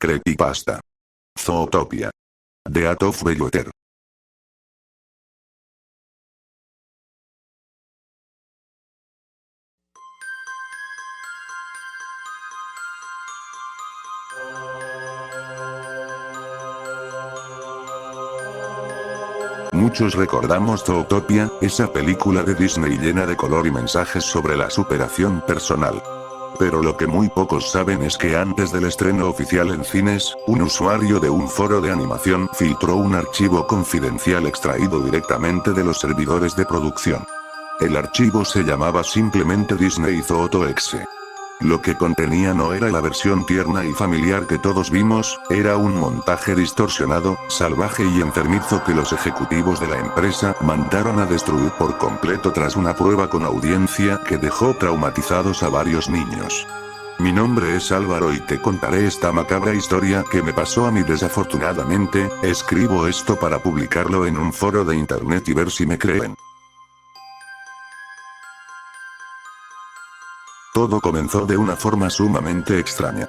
Creepypasta. Zootopia. The Art of Bellwether. Muchos recordamos Zootopia, esa película de Disney llena de color y mensajes sobre la superación personal. Pero lo que muy pocos saben es que antes del estreno oficial en cines, un usuario de un foro de animación filtró un archivo confidencial extraído directamente de los servidores de producción. El archivo se llamaba simplemente Disney Zooto-exe. Lo que contenía no era la versión tierna y familiar que todos vimos, era un montaje distorsionado, salvaje y enfermizo que los ejecutivos de la empresa mandaron a destruir por completo tras una prueba con audiencia que dejó traumatizados a varios niños. Mi nombre es Álvaro y te contaré esta macabra historia que me pasó a mí desafortunadamente. Escribo esto para publicarlo en un foro de internet y ver si me creen. Todo comenzó de una forma sumamente extraña.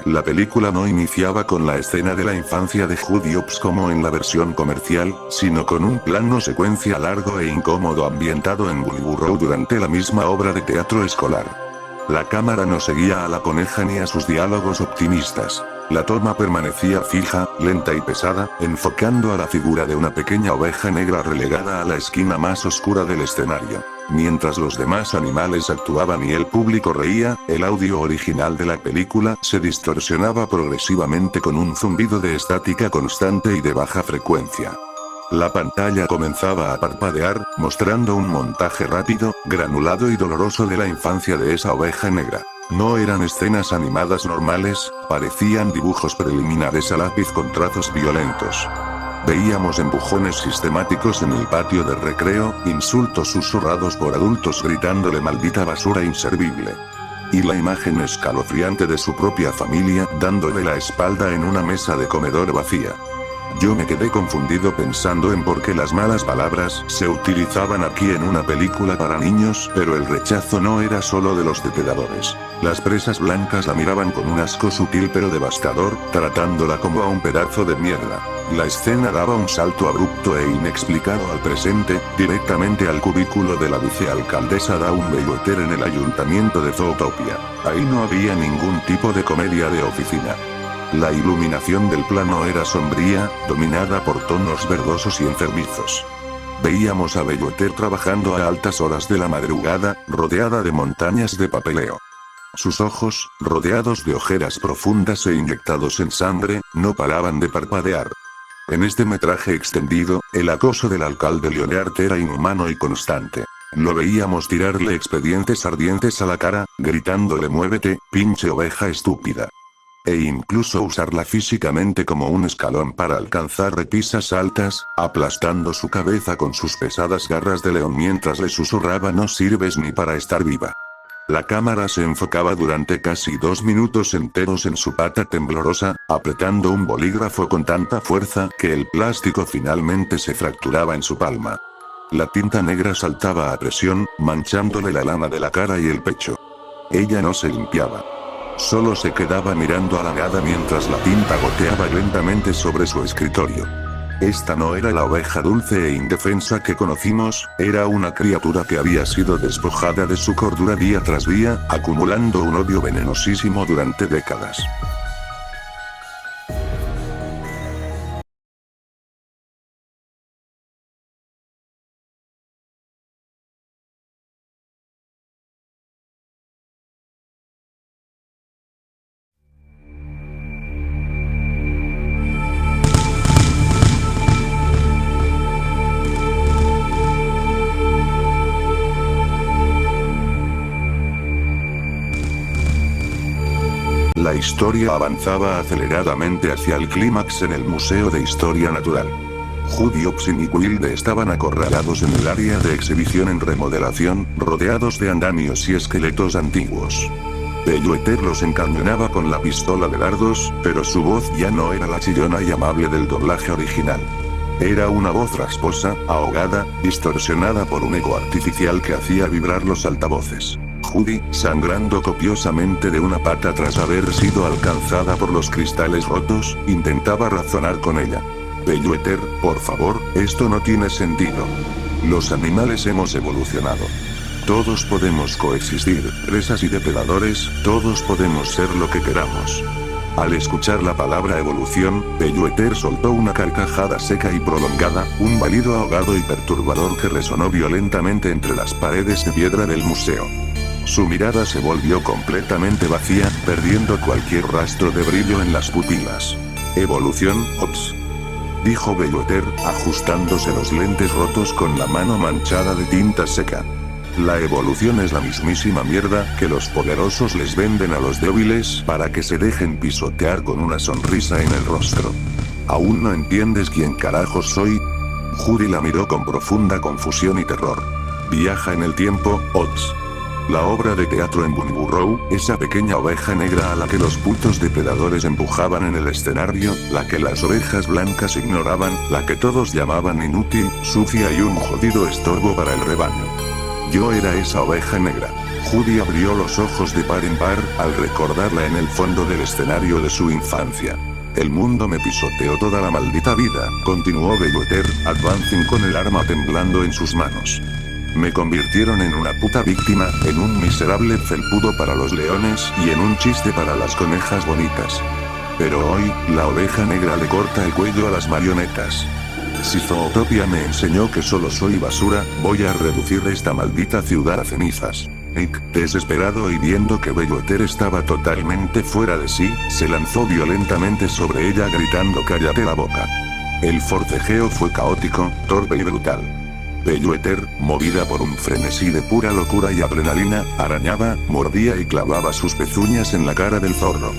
La película no iniciaba con la escena de la infancia de Judy Hopps como en la versión comercial, sino con un plano secuencia largo e incómodo ambientado en Bully durante la misma obra de teatro escolar. La cámara no seguía a la coneja ni a sus diálogos optimistas. La toma permanecía fija, lenta y pesada, enfocando a la figura de una pequeña oveja negra relegada a la esquina más oscura del escenario. Mientras los demás animales actuaban y el público reía, el audio original de la película se distorsionaba progresivamente con un zumbido de estática constante y de baja frecuencia. La pantalla comenzaba a parpadear, mostrando un montaje rápido, granulado y doloroso de la infancia de esa oveja negra. No eran escenas animadas normales, parecían dibujos preliminares a lápiz con trazos violentos. Veíamos empujones sistemáticos en el patio de recreo, insultos susurrados por adultos gritándole maldita basura inservible. Y la imagen escalofriante de su propia familia dándole la espalda en una mesa de comedor vacía. Yo me quedé confundido pensando en por qué las malas palabras se utilizaban aquí en una película para niños, pero el rechazo no era solo de los depredadores. Las presas blancas la miraban con un asco sutil pero devastador, tratándola como a un pedazo de mierda. La escena daba un salto abrupto e inexplicado al presente, directamente al cubículo de la vicealcaldesa Dawn Bellwether en el ayuntamiento de Zootopia. Ahí no había ningún tipo de comedia de oficina. La iluminación del plano era sombría, dominada por tonos verdosos y enfermizos. Veíamos a Bellwether trabajando a altas horas de la madrugada, rodeada de montañas de papeleo. Sus ojos, rodeados de ojeras profundas e inyectados en sangre, no paraban de parpadear. En este metraje extendido, el acoso del alcalde Leonard era inhumano y constante. Lo veíamos tirarle expedientes ardientes a la cara, gritándole muévete, pinche oveja estúpida. E incluso usarla físicamente como un escalón para alcanzar repisas altas, aplastando su cabeza con sus pesadas garras de león mientras le susurraba no sirves ni para estar viva. La cámara se enfocaba durante casi 2 minutos enteros en su pata temblorosa, apretando un bolígrafo con tanta fuerza que el plástico finalmente se fracturaba en su palma. La tinta negra saltaba a presión, manchándole la lana de la cara y el pecho. Ella no se limpiaba. Solo se quedaba mirando a la nada mientras la tinta goteaba lentamente sobre su escritorio. Esta no era la oveja dulce e indefensa que conocimos, era una criatura que había sido despojada de su cordura día tras día, acumulando un odio venenosísimo durante décadas. La historia avanzaba aceleradamente hacia el clímax en el Museo de Historia Natural. Judy Hopps y Nick Wilde estaban acorralados en el área de exhibición en remodelación, rodeados de andamios y esqueletos antiguos. Bellwether los encañonaba con la pistola de dardos, pero su voz ya no era la chillona y amable del doblaje original. Era una voz rasposa, ahogada, distorsionada por un eco artificial que hacía vibrar los altavoces. Judy, sangrando copiosamente de una pata tras haber sido alcanzada por los cristales rotos, intentaba razonar con ella. Bellwether, por favor, esto no tiene sentido. Los animales hemos evolucionado. Todos podemos coexistir, presas y depredadores, todos podemos ser lo que queramos. Al escuchar la palabra evolución, Bellwether soltó una carcajada seca y prolongada, un balido ahogado y perturbador que resonó violentamente entre las paredes de piedra del museo. Su mirada se volvió completamente vacía, perdiendo cualquier rastro de brillo en las pupilas. Evolución, ops. Dijo Bellwether, ajustándose los lentes rotos con la mano manchada de tinta seca. La evolución es la mismísima mierda que los poderosos les venden a los débiles para que se dejen pisotear con una sonrisa en el rostro. ¿Aún no entiendes quién carajos soy? Judy la miró con profunda confusión y terror. Viaja en el tiempo, Ots. La obra de teatro en Bunbury, esa pequeña oveja negra a la que los putos depredadores empujaban en el escenario, la que las ovejas blancas ignoraban, la que todos llamaban inútil, sucia y un jodido estorbo para el rebaño. Yo era esa oveja negra. Judy abrió los ojos de par en par, al recordarla en el fondo del escenario de su infancia. El mundo me pisoteó toda la maldita vida, continuó Bellwether, Advancing con el arma temblando en sus manos. Me convirtieron en una puta víctima, en un miserable felpudo para los leones y en un chiste para las conejas bonitas. Pero hoy, la oveja negra le corta el cuello a las marionetas. Si Zootopia me enseñó que solo soy basura, voy a reducir esta maldita ciudad a cenizas. Nick, desesperado y viendo que Bellwether estaba totalmente fuera de sí, se lanzó violentamente sobre ella gritando cállate la boca. El forcejeo fue caótico, torpe y brutal. Bellwether, movida por un frenesí de pura locura y adrenalina, arañaba, mordía y clavaba sus pezuñas en la cara del zorro.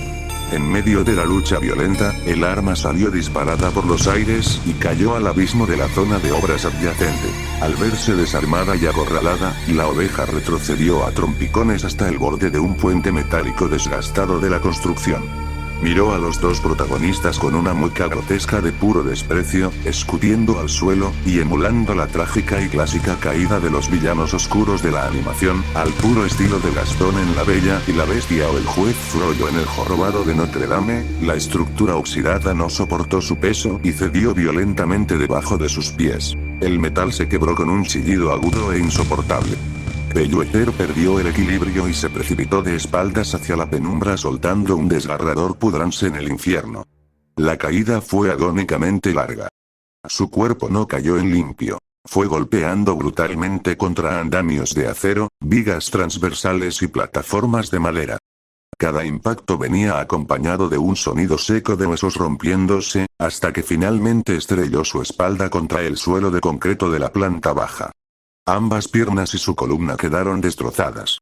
En medio de la lucha violenta, el arma salió disparada por los aires y cayó al abismo de la zona de obras adyacente. Al verse desarmada y acorralada, la oveja retrocedió a trompicones hasta el borde de un puente metálico desgastado de la construcción. Miró a los dos protagonistas con una mueca grotesca de puro desprecio, escupiendo al suelo, y emulando la trágica y clásica caída de los villanos oscuros de la animación, al puro estilo de Gastón en La Bella y la Bestia o el juez Frollo en El Jorobado de Notre Dame, la estructura oxidada no soportó su peso y cedió violentamente debajo de sus pies. El metal se quebró con un chillido agudo e insoportable. Bellwether perdió el equilibrio y se precipitó de espaldas hacia la penumbra soltando un desgarrador pudrance en el infierno. La caída fue agónicamente larga. Su cuerpo no cayó en limpio. Fue golpeando brutalmente contra andamios de acero, vigas transversales y plataformas de madera. Cada impacto venía acompañado de un sonido seco de huesos rompiéndose, hasta que finalmente estrelló su espalda contra el suelo de concreto de la planta baja. Ambas piernas y su columna quedaron destrozadas.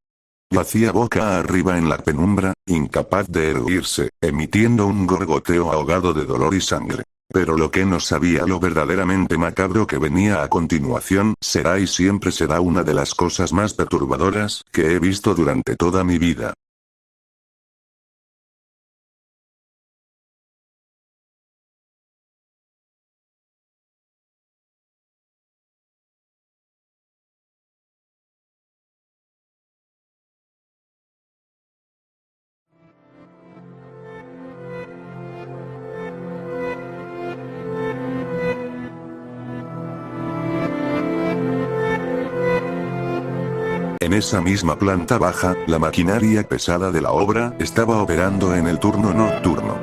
Yacía boca arriba en la penumbra, incapaz de erguirse, emitiendo un gorgoteo ahogado de dolor y sangre. Pero lo que no sabía lo verdaderamente macabro que venía a continuación será y siempre será una de las cosas más perturbadoras que he visto durante toda mi vida. En esa misma planta baja, la maquinaria pesada de la obra estaba operando en el turno nocturno.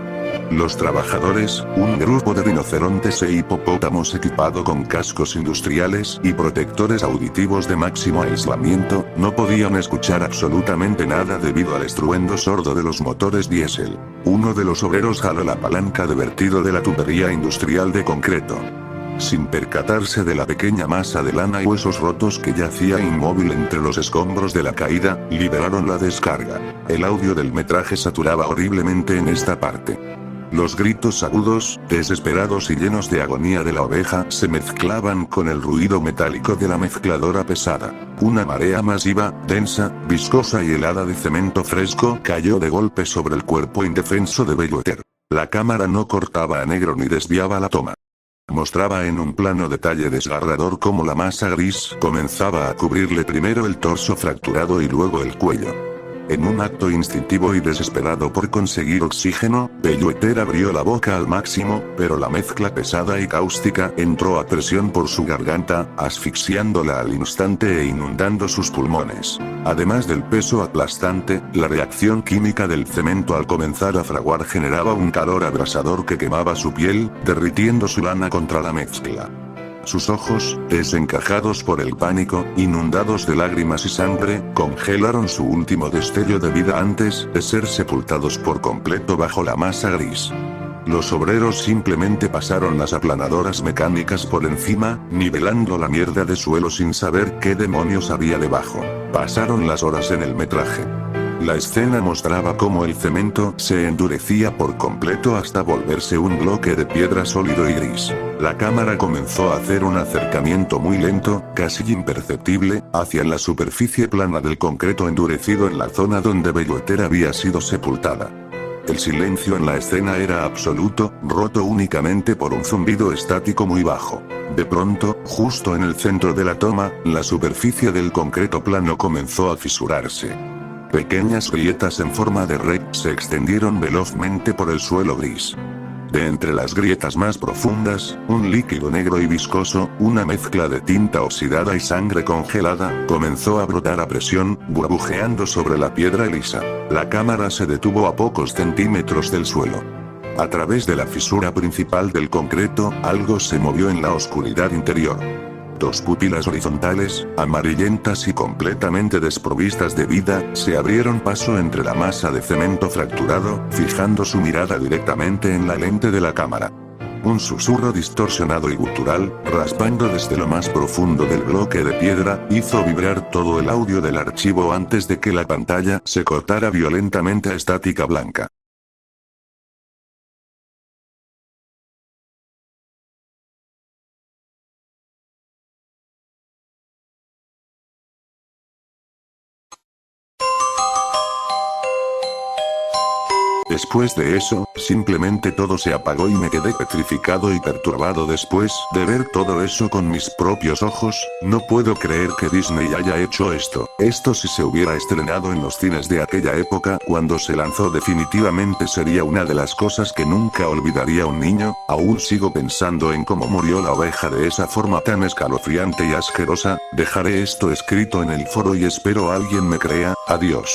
Los trabajadores, un grupo de rinocerontes e hipopótamos equipado con cascos industriales y protectores auditivos de máximo aislamiento, no podían escuchar absolutamente nada debido al estruendo sordo de los motores diésel. Uno de los obreros jaló la palanca de vertido de la tubería industrial de concreto. Sin percatarse de la pequeña masa de lana y huesos rotos que yacía inmóvil entre los escombros de la caída, liberaron la descarga. El audio del metraje saturaba horriblemente en esta parte. Los gritos agudos, desesperados y llenos de agonía de la oveja se mezclaban con el ruido metálico de la mezcladora pesada. Una marea masiva, densa, viscosa y helada de cemento fresco cayó de golpe sobre el cuerpo indefenso de Bellwether. La cámara no cortaba a negro ni desviaba la toma. Mostraba en un plano detalle desgarrador cómo la masa gris comenzaba a cubrirle primero el torso fracturado y luego el cuello. En un acto instintivo y desesperado por conseguir oxígeno, Bellwether abrió la boca al máximo, pero la mezcla pesada y cáustica entró a presión por su garganta, asfixiándola al instante e inundando sus pulmones. Además del peso aplastante, la reacción química del cemento al comenzar a fraguar generaba un calor abrasador que quemaba su piel, derritiendo su lana contra la mezcla. Sus ojos, desencajados por el pánico, inundados de lágrimas y sangre, congelaron su último destello de vida antes de ser sepultados por completo bajo la masa gris. Los obreros simplemente pasaron las aplanadoras mecánicas por encima, nivelando la mierda de suelo sin saber qué demonios había debajo. Pasaron las horas en el metraje. La escena mostraba cómo el cemento se endurecía por completo hasta volverse un bloque de piedra sólido y gris. La cámara comenzó a hacer un acercamiento muy lento, casi imperceptible, hacia la superficie plana del concreto endurecido en la zona donde Bellwether había sido sepultada. El silencio en la escena era absoluto, roto únicamente por un zumbido estático muy bajo. De pronto, justo en el centro de la toma, la superficie del concreto plano comenzó a fisurarse. Pequeñas grietas en forma de red se extendieron velozmente por el suelo gris. De entre las grietas más profundas, un líquido negro y viscoso, una mezcla de tinta oxidada y sangre congelada, comenzó a brotar a presión, burbujeando sobre la piedra lisa. La cámara se detuvo a pocos centímetros del suelo. A través de la fisura principal del concreto, algo se movió en la oscuridad interior. Dos pupilas horizontales, amarillentas y completamente desprovistas de vida, se abrieron paso entre la masa de cemento fracturado, fijando su mirada directamente en la lente de la cámara. Un susurro distorsionado y gutural, raspando desde lo más profundo del bloque de piedra, hizo vibrar todo el audio del archivo antes de que la pantalla se cortara violentamente a estática blanca. Después de eso, simplemente todo se apagó y me quedé petrificado y perturbado después de ver todo eso con mis propios ojos. No puedo creer que Disney haya hecho esto. Esto si se hubiera estrenado en los cines de aquella época cuando se lanzó definitivamente sería una de las cosas que nunca olvidaría un niño. Aún sigo pensando en cómo murió la oveja de esa forma tan escalofriante y asquerosa. Dejaré esto escrito en el foro y espero alguien me crea. Adiós.